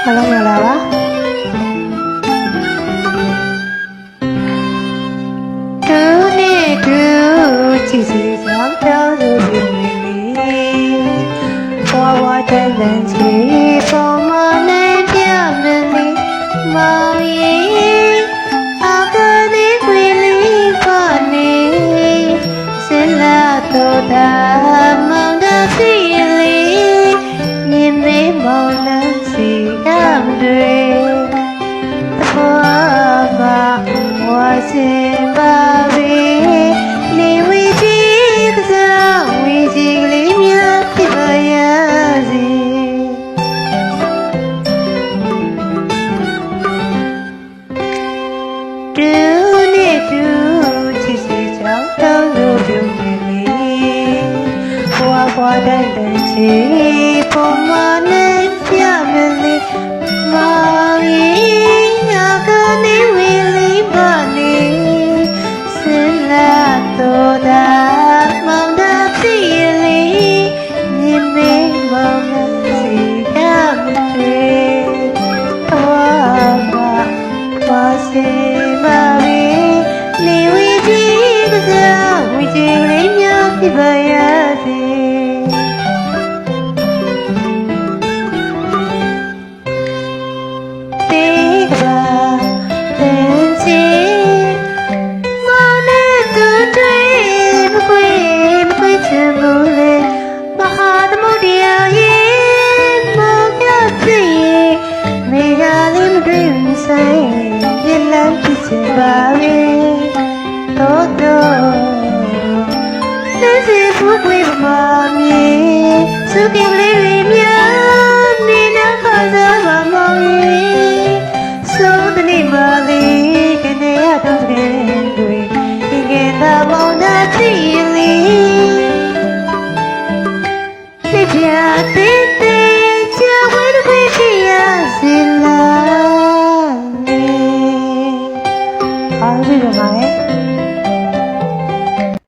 အားလုံးမင်္ဂလာပါသူနဲ့သူချစ်စီဆောင်တောင်းလို့ပြနေလေဘဝတဲ့လမ်းချီပုံမနဲ့ပြမလေးမောင်ရင်အကလေးခွေလေးပါနေစလာတော့တာမောင်တစီလေးမြင်မေးမောင်နဲ့စီကံတွေဘဝမှာဝါစင်ပါပြီနေဝီကြီးကစားဝီကြီးကလေးများဖြစ်ပါရစေတူနဲ့တူချစ်စီချောင်းတောင်းလို့ပြုံးနေလေဘဝတိုင်းတိုင်းချီပုံမနဲ့ပြမလေးမောင်ရင်ငါကနေဝီလေးပါနေစလာတော့တာမောင်တစီလေးမြင်မေးမောင်နဲ့စီကမတွေ့ဘဝမှာပါစေပါပြီနေဝီကြီးကစားဝီကြီးလေးများဖြစ်ပါရစေပါပြီတော့လက်စီဖူးပွေးပါမြေစုကလေးတွေများနေနာခါစားပါမောင်ရင်စိုးတနေ့ပါလေကနေရတော့ကလေးတွေငယ်သာမောင်နာစီလေးပြပြတဲ့